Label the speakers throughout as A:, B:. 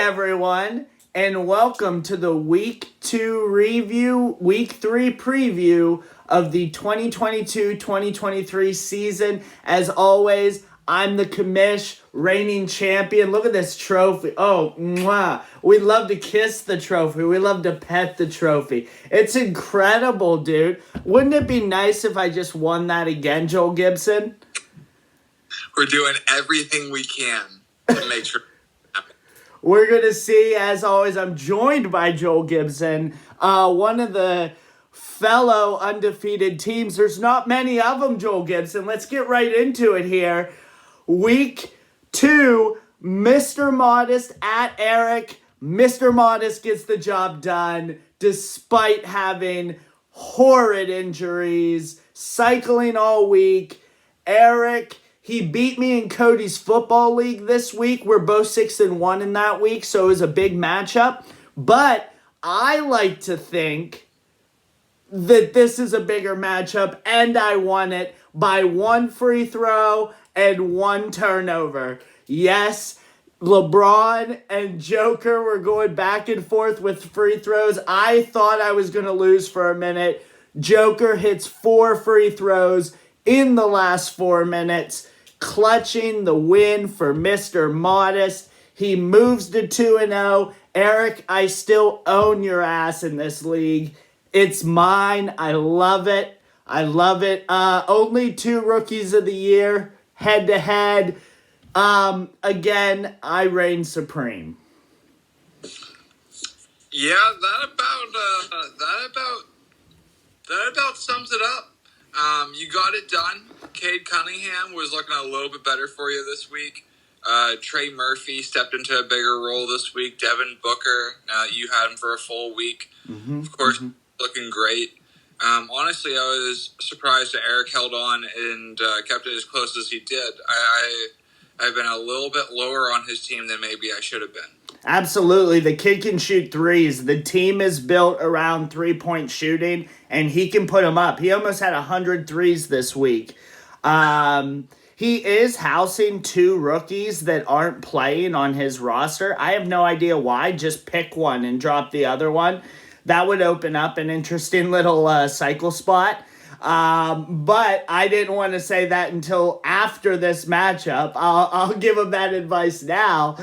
A: everyone, and welcome to the Week 3 preview of the 2022-2023 season. As always, I'm the commish, reigning champion. Look at this trophy. Oh, mwah. We love to kiss the trophy. We love to pet the trophy. It's incredible, dude. Wouldn't it be nice if I just won that again, Joel Gibson?
B: We're doing everything we can to make sure.
A: We're going to see, as always, I'm joined by Joel Gibson, one of the fellow undefeated teams. There's not many of them, Joel Gibson. Let's get right into it here. Week 2, Mr. Modest at Eric. Mr. Modest gets the job done despite having horrid injuries, cycling all week. Eric, he beat me in Cody's football league this week. We're both 6-1 in that week, so it was a big matchup. But I like to think that this is a bigger matchup, and I won it by 1 free throw and 1 turnover. Yes, LeBron and Joker were going back and forth with free throws. I thought I was going to lose for a minute. Joker hits 4 free throws in the last 4 minutes, clutching the win for Mr. Modest. He moves to 2-0. Eric, I still own your ass in this league. It's mine. I love it. I love it. Only 2 rookies of the year, head-to-head. Again, I reign supreme.
B: Yeah, that about sums it up. You got it done. Cade Cunningham was looking a little bit better for you this week. Trey Murphy stepped into a bigger role this week. Devin Booker, you had him for a full week. Of course, looking great. Honestly, I was surprised that Eric held on and kept it as close as he did. I've been a little bit lower on his team than maybe I should have been. Absolutely.
A: The kid can shoot threes. The team is built around three-point shooting, and he can put them up. He almost had 100 threes this week. He is housing 2 rookies that aren't playing on his roster. I have no idea why. Just pick one and drop the other one. That would open up an interesting little cycle spot. But I didn't want to say that until after this matchup. I'll give him that advice now.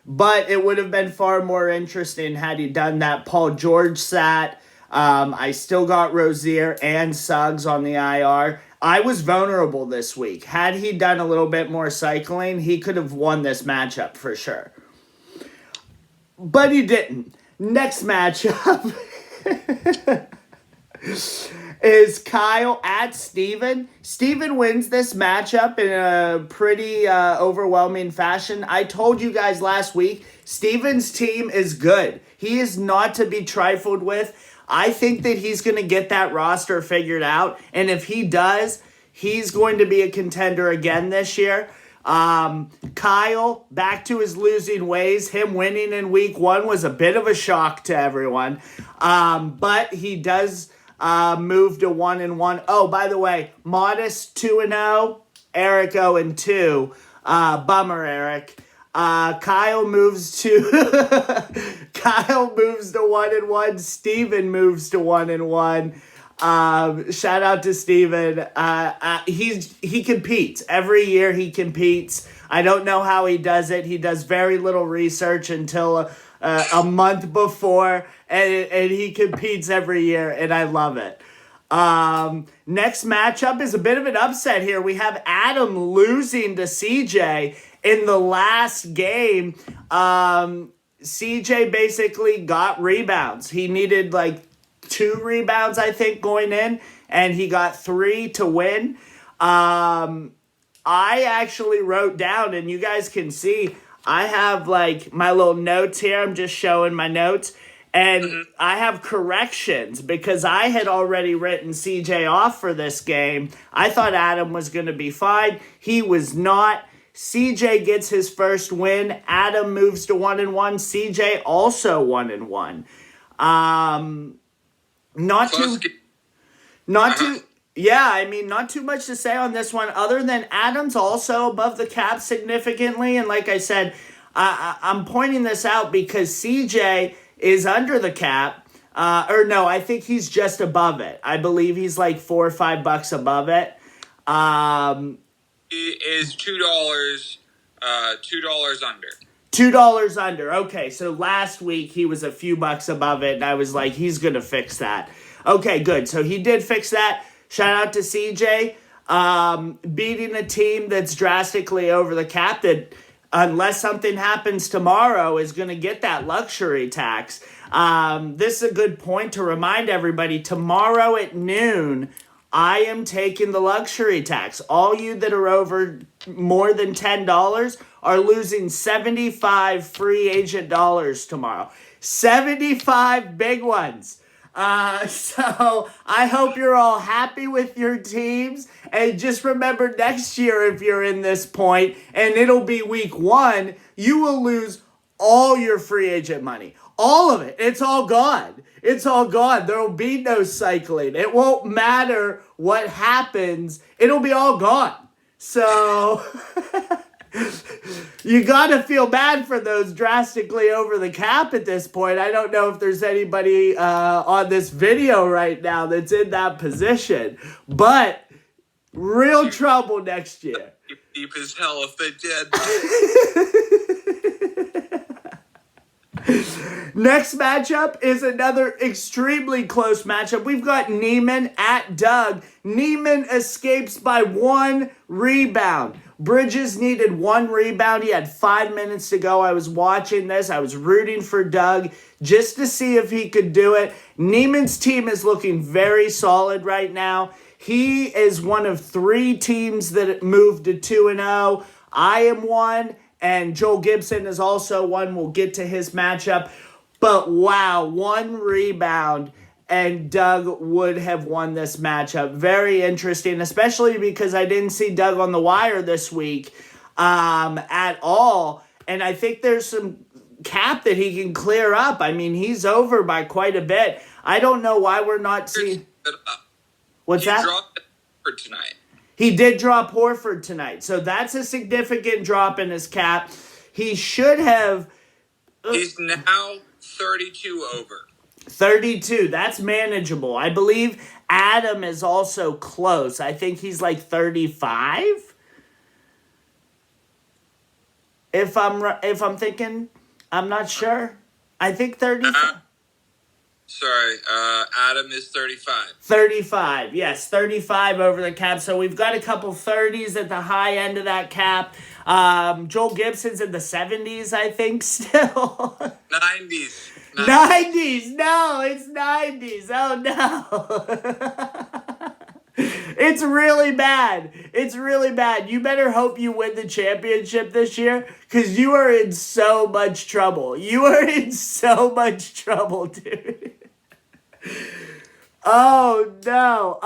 A: But it would have been far more interesting had he done that. Paul George sat. I still got Rozier and Suggs on the IR. I was vulnerable this week. Had he done a little bit more cycling, he could have won this matchup for sure. But he didn't. Next matchup is Kyle at Steven. Steven wins this matchup in a pretty overwhelming fashion. I told you guys last week, Steven's team is good. He is not to be trifled with. I think that he's going to get that roster figured out. And if he does, he's going to be a contender again this year. Kyle, back to his losing ways. Him winning in week 1 was a bit of a shock to everyone. But he does move to 1-1. Oh, by the way, Modest 2-0, Eric 0-2. Bummer, Eric. Kyle moves to 1-1. Steven moves to 1-1. Shout out to Steven. He competes. Every year he competes. I don't know how he does it. He does very little research until a month before, and he competes every year, and I love it. Next matchup is a bit of an upset here. We have Adam losing to CJ in the last game. CJ basically got rebounds. He needed 2 rebounds, I think, going in, and he got 3 to win. I actually wrote down, and you guys can see, I have my little notes here. I'm just showing my notes. And I have corrections because I had already written CJ off for this game. I thought Adam was going to be fine. He was not. CJ gets his first win. Adam moves to 1-1. CJ also 1-1. Not too much to say on this one other than Adam's also above the cap significantly. And like I said, I'm pointing this out because CJ is under the cap. Or no, I think he's just above it. I believe he's like $4 or $5 above it.
B: He is $2, $2 under.
A: $2 under. Okay, so last week he was a few bucks above it, and I was like, he's going to fix that. Okay, good. So he did fix that. Shout out to CJ. Beating a team that's drastically over the cap that, unless something happens tomorrow, is going to get that luxury tax. This is a good point to remind everybody. Tomorrow at noon, I am taking the luxury tax. All you that are over more than $10 are losing 75 free agent dollars tomorrow. 75 big ones. So I hope you're all happy with your teams. And just remember, next year, if you're in this point, and it'll be week 1, you will lose all your free agent money. All of it. It's all gone. It's all gone. There will be no cycling. It won't matter what happens. It'll be all gone. So you got to feel bad for those drastically over the cap at this point. I don't know if there's anybody on this video right now that's in that position. But real trouble next year.
B: Deep as hell if they did.
A: Next matchup is another extremely close matchup. We've got Neiman at Doug. Neiman escapes by 1 rebound. Bridges needed 1 rebound. He had 5 minutes to go. I was watching this. I was rooting for Doug just to see if he could do it. Neiman's team is looking very solid right now. He is one of 3 teams that moved to 2-0. I am one. And Joel Gibson is also one. We'll get to his matchup. But wow, 1 rebound, and Doug would have won this matchup. Very interesting, especially because I didn't see Doug on the wire this week at all. And I think there's some cap that he can clear up. I mean, he's over by quite a bit. I don't know why we're not seeing... What's that?
B: He dropped it for tonight.
A: He did drop Horford tonight. So that's a significant drop in his cap. He should have...
B: He's now 32 over.
A: 32. That's manageable. I believe Adam is also close. I think he's like 35. If I'm thinking, I'm not sure. I think 35.
B: Sorry, Adam is 35.
A: 35, yes, 35 over the cap. So we've got a couple 30s at the high end of that cap. Joel Gibson's in the 70s, I think, still.
B: 90s.
A: 90s. No, it's 90s. Oh, no. It's really bad. It's really bad. You better hope you win the championship this year because you are in so much trouble. You are in so much trouble, dude. Oh, no.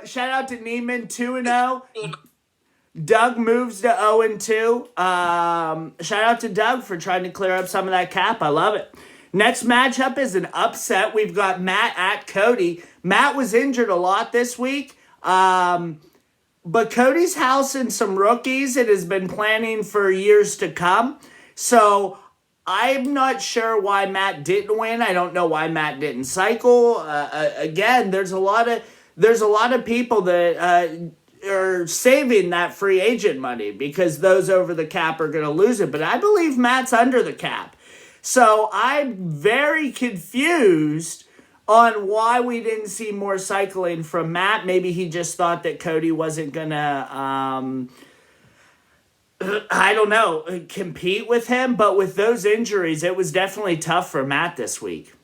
A: Shout out to Neiman, 2-0. Doug moves to 0-2. Shout out to Doug for trying to clear up some of that cap. I love it. Next matchup is an upset. We've got Matt at Cody. Matt was injured a lot this week. But Cody's housing some rookies and has been planning for years to come. So I'm not sure why Matt didn't win. I don't know why Matt didn't cycle. Again, there's a lot of people that are saving that free agent money because those over the cap are going to lose it. But I believe Matt's under the cap. So I'm very confused on why we didn't see more cycling from Matt. Maybe he just thought that Cody wasn't going to, I don't know, compete with him. But with those injuries, it was definitely tough for Matt this week.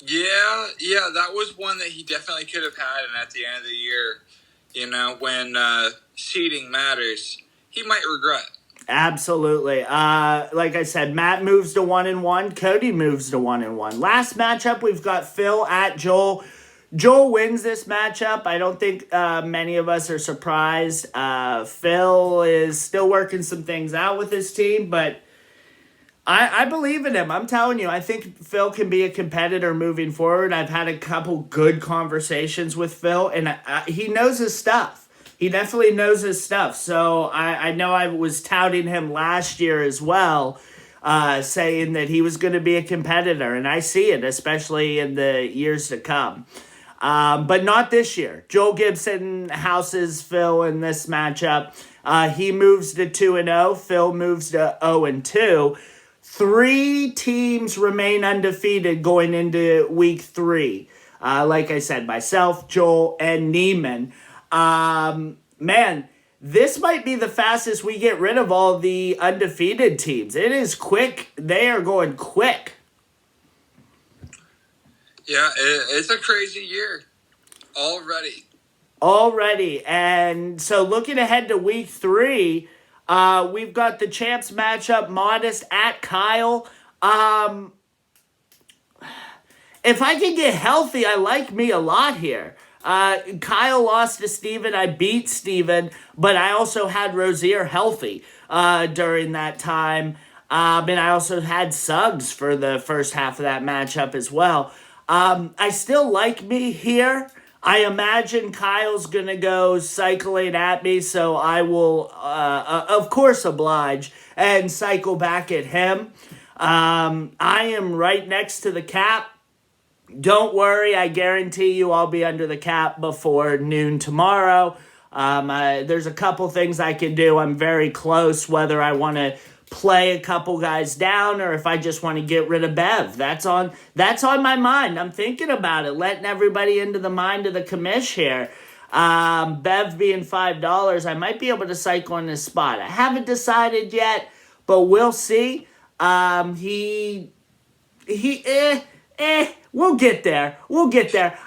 B: Yeah, that was one that he definitely could have had. And at the end of the year, you know, when seeding matters, he might regret. Absolutely.
A: Like I said, Matt moves to 1-1. Cody moves to 1-1. Last matchup, we've got Phil at Joel. Joel wins this matchup. I don't think many of us are surprised. Phil is still working some things out with his team, but I believe in him. I'm telling you, I think Phil can be a competitor moving forward. I've had a couple good conversations with Phil, and he knows his stuff. He definitely knows his stuff. So I know I was touting him last year as well. saying that he was going to be a competitor, and I see it, especially in the years to come. But not this year. Joel Gibson houses Phil in this matchup. He moves to 2-0. Phil moves to 0-2. 3 teams remain undefeated going into week 3. Like I said, myself, Joel, and Neiman. Man, this might be the fastest we get rid of all the undefeated teams. It is quick. They are going quick.
B: Yeah, it's a crazy year
A: Already. And so looking ahead to week 3, we've got the champs matchup, Modest at Kyle. If I can get healthy, I like me a lot here. Kyle lost to Steven. I beat Steven, but I also had Rozier healthy during that time. And I also had Suggs for the first half of that matchup as well. I still like me here. I imagine Kyle's going to go cycling at me, so I will, of course, oblige and cycle back at him. I am right next to the cap. Don't worry, I guarantee you I'll be under the cap before noon tomorrow. There's a couple things I can do. I'm very close, whether I want to play a couple guys down or if I just want to get rid of Bev. That's on my mind. I'm thinking about it, letting everybody into the mind of the commish here. Bev being $5, I might be able to cycle on this spot. I haven't decided yet, but we'll see. We'll get there.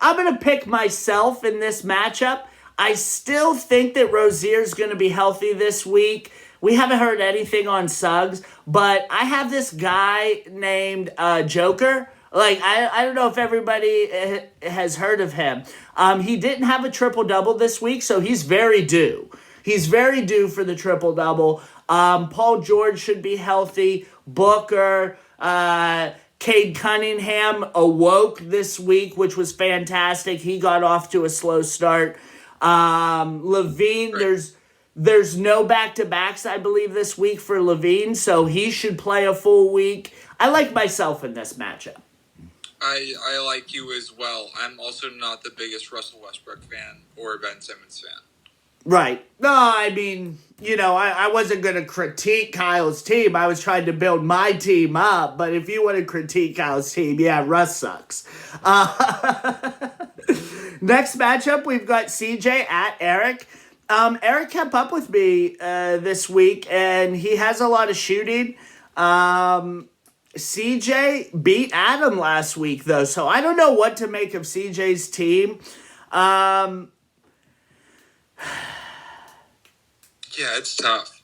A: I'm going to pick myself in this matchup. I still think that Rozier's going to be healthy this week. We haven't heard anything on Suggs, but I have this guy named Joker. Like, I don't know if everybody has heard of him. He didn't have a triple-double this week, so he's very due. He's very due for the triple-double. Paul George should be healthy. Booker, Cade Cunningham awoke this week, which was fantastic. He got off to a slow start. Levine, there's no back-to-backs, I believe, this week for Levine, so he should play a full week. I like myself in this matchup.
B: I like you as well. I'm also not the biggest Russell Westbrook fan or Ben Simmons fan.
A: Right. No, I mean, I wasn't going to critique Kyle's team. I was trying to build my team up. But if you want to critique Kyle's team, yeah, Russ sucks. Next matchup, we've got CJ at Eric. Eric kept up with me this week, and he has a lot of shooting. CJ beat Adam last week, though, so I don't know what to make of CJ's team.
B: Yeah, it's tough.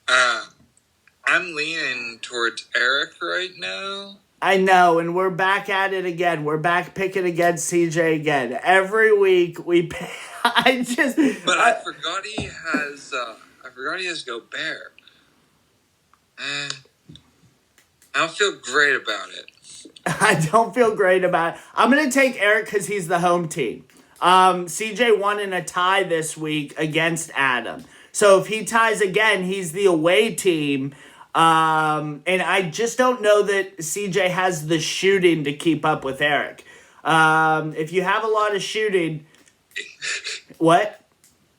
B: I'm leaning towards Eric right now.
A: I know, and we're back at it again. We're back picking against CJ again. Every week we pick. I
B: forgot he has Gobert. I don't feel great about it.
A: I don't feel great about it. I'm going to take Eric because he's the home team. CJ won in a tie this week against Adam. So if he ties again, he's the away team. And I just don't know that CJ has the shooting to keep up with Eric. If you have a lot of shooting... What?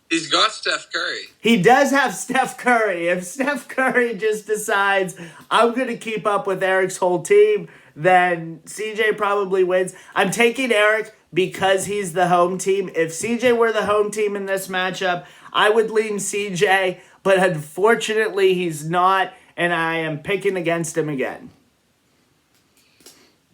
B: He's got Steph Curry.
A: He does have Steph Curry. If Steph Curry just decides, I'm going to keep up with Eric's whole team, then CJ probably wins. I'm taking Eric because he's the home team. If CJ were the home team in this matchup, I would lean CJ, but unfortunately he's not, and I am picking against him again.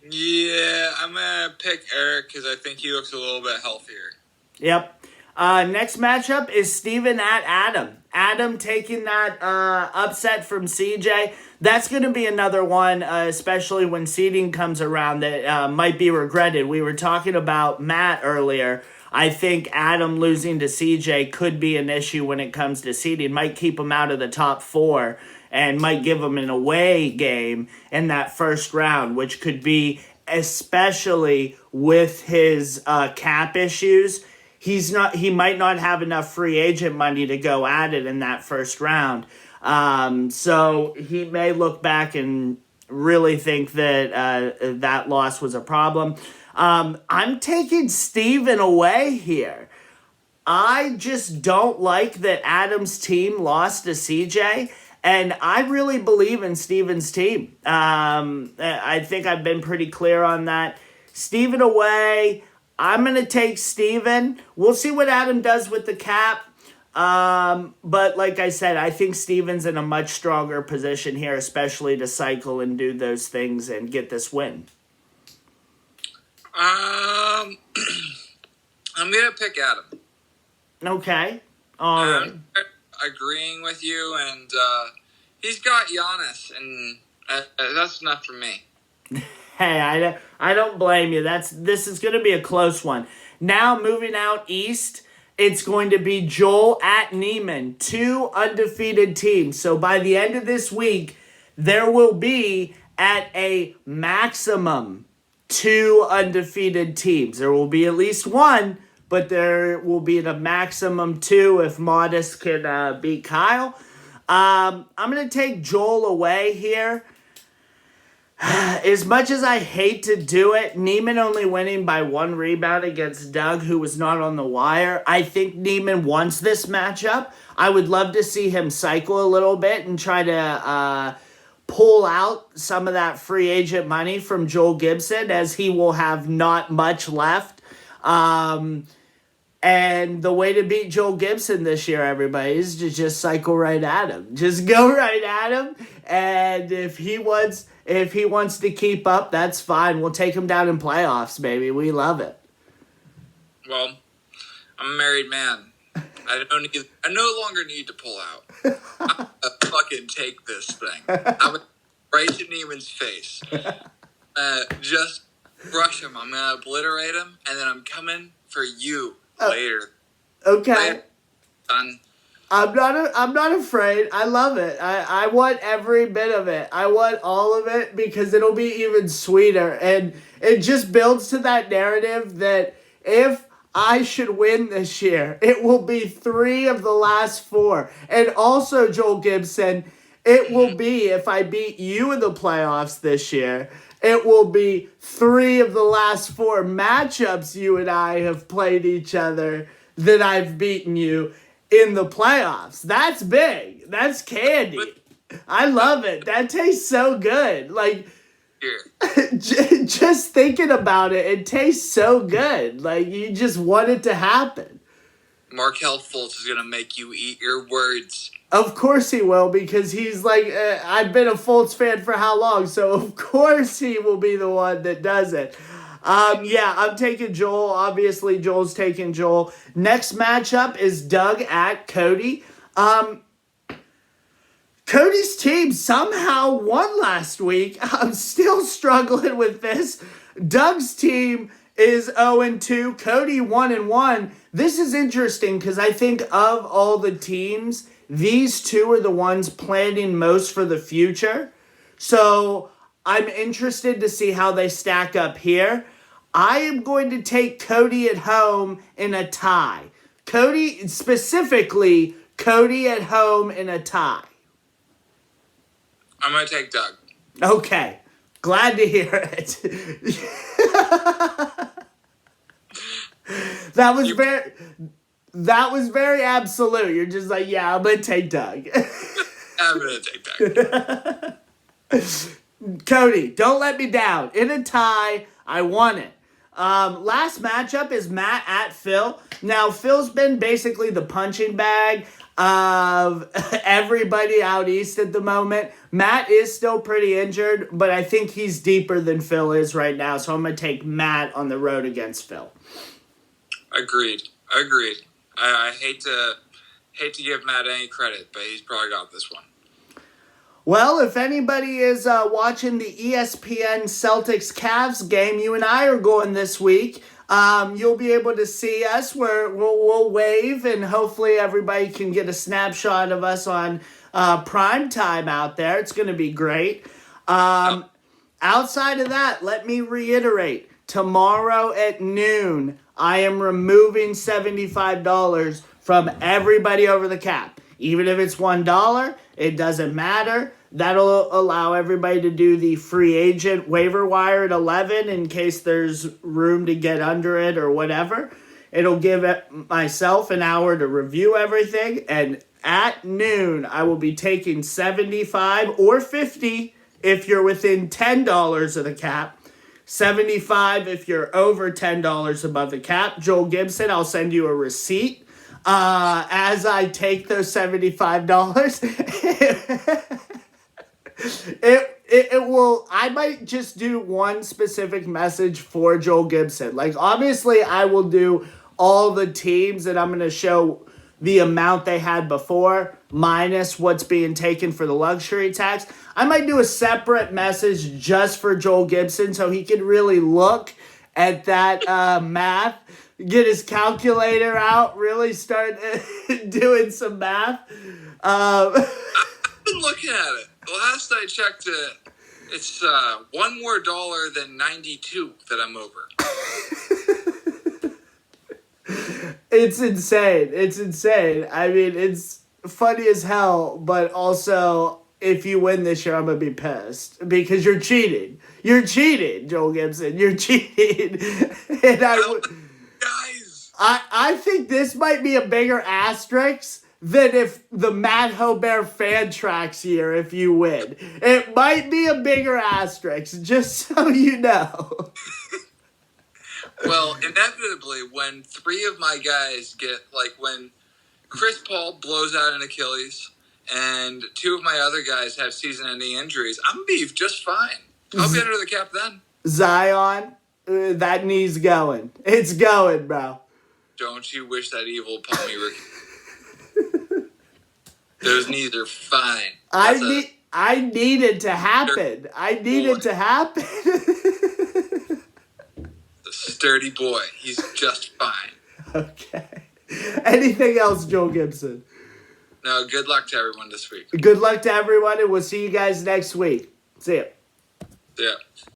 B: Yeah, I'm going to pick Eric because I think he looks a little bit healthier.
A: Yep. Next matchup is Steven at Adam. Adam taking that upset from CJ. That's going to be another one, especially when seeding comes around, that might be regretted. We were talking about Matt earlier. I think Adam losing to CJ could be an issue when it comes to seeding. Might keep him out of the top 4 and might give him an away game in that first round, which could be, especially with his cap issues, he might not have enough free agent money to go at it in that first round. So he may look back and really think that that loss was a problem. I'm taking Steven away here. I just don't like that Adam's team lost to CJ, and I really believe in Steven's team. I think I've been pretty clear on that. Steven away. I'm going to take Steven. We'll see what Adam does with the cap. But like I said, I think Steven's in a much stronger position here, especially to cycle and do those things and get this win.
B: I'm gonna pick Adam.
A: Okay. All right.
B: Agreeing with you, and he's got Giannis, and that's enough for me.
A: Hey, I don't blame you. This is going to be a close one. Now moving out east, it's going to be Joel at Neiman, 2 undefeated teams. So by the end of this week, there will be at a maximum 2 undefeated teams. There will be at least one, but there will be a maximum 2 if Modest can beat Kyle. I'm going to take Joel away here. As much as I hate to do it, Neiman only winning by 1 rebound against Doug, who was not on the wire. I think Neiman wants this matchup. I would love to see him cycle a little bit and try to pull out some of that free agent money from Joel Gibson, as he will have not much left. And the way to beat Joel Gibson this year, everybody, is to just cycle right at him. Just go right at him. And if he wants to keep up, that's fine. We'll take him down in playoffs, baby. We love it.
B: Well, I'm a married man. I no longer need to pull out. I'm gonna fucking take this thing. I'm gonna right to Neiman's face. Just brush him. I'm gonna obliterate him, and then I'm coming for you later.
A: Okay.
B: Later, son.
A: I'm not afraid. I love it. I want every bit of it. I want all of it, because it'll be even sweeter. And it just builds to that narrative that if I should win this year, it will be 3 of the last 4. And also, Joel Gibson, it will be, if I beat you in the playoffs this year, it will be 3 of the last 4 matchups you and I have played each other that I've beaten you in the playoffs. That's big. That's candy. I love it. That tastes so good. Like, just thinking about it, it tastes so good. Like, you just want it to happen.
B: Markelle Fultz is going to make you eat your words.
A: Of course he will, because he's like, I've been a Fultz fan for how long? So, of course he will be the one that does it. Yeah, I'm taking Joel. Obviously, Joel's taking Joel. Next matchup is Doug at Cody. Cody's team somehow won last week. I'm still struggling with this. Doug's team is 0-2. Cody 1-1. This is interesting because I think of all the teams, these two are the ones planning most for the future. So I'm interested to see how they stack up here. I am going to take Cody at home in a tie. Specifically, Cody at home in a tie.
B: I'm going to take Doug.
A: Okay. Glad to hear it. That was very absolute. You're just like, yeah, I'm going to take Doug.
B: I'm going to take Doug.
A: Cody, don't let me down. In a tie, I want it. Last matchup is Matt at Phil. Now, Phil's been basically the punching bag of everybody out east at the moment. Matt is still pretty injured, but I think he's deeper than Phil is right now, so I'm going to take Matt on the road against Phil.
B: Agreed. I hate to give Matt any credit, but he's probably got this one.
A: Well, if anybody is watching the ESPN Celtics Cavs game, you and I are going this week. You'll be able to see us where we'll wave, and hopefully everybody can get a snapshot of us on prime time out there. It's going to be great. Outside of that, let me reiterate. Tomorrow at noon, I am removing $75 from everybody over the cap. Even if it's $1, It doesn't matter. That'll allow everybody to do the free agent waiver wire at 11 in case there's room to get under it or whatever. It'll give myself an hour to review everything. And at noon, I will be taking 75 or 50 if you're within $10 of the cap. 75 if you're over $10 above the cap. Joel Gibson, I'll send you a receipt as I take those $75. It will, I might just do one specific message for Joel Gibson. Like, obviously, I will do all the teams and I'm going to show the amount they had before minus what's being taken for the luxury tax. I might do a separate message just for Joel Gibson so he can really look at that math, get his calculator out, really start doing some math.
B: I've been looking at it. The last I checked it, it's one more dollar than 92 that I'm over.
A: It's insane. It's insane. I mean, it's funny as hell, but also, if you win this year, I'm going to be pissed because you're cheating. You're cheating, Joel Gibson. You're cheating. And
B: Guys!
A: I think this might be a bigger asterisk than if the Matt Hobert fan tracks year if you win. It might be a bigger asterisk, just so you know.
B: Well, inevitably, when three of my guys get, like, when Chris Paul blows out an Achilles and two of my other guys have season-ending injuries, I'm going to be just fine. I'll be under the cap then.
A: Zion, that knee's going. It's going, bro.
B: Don't you wish that evil upon me, Ricky? Those knees are fine.
A: I need it to happen. I need it to happen.
B: The sturdy boy. He's just fine.
A: Okay. Anything else, Joel Gibson?
B: No, good luck to everyone this week.
A: Good luck to everyone, and we'll see you guys next week. See ya.
B: Yeah.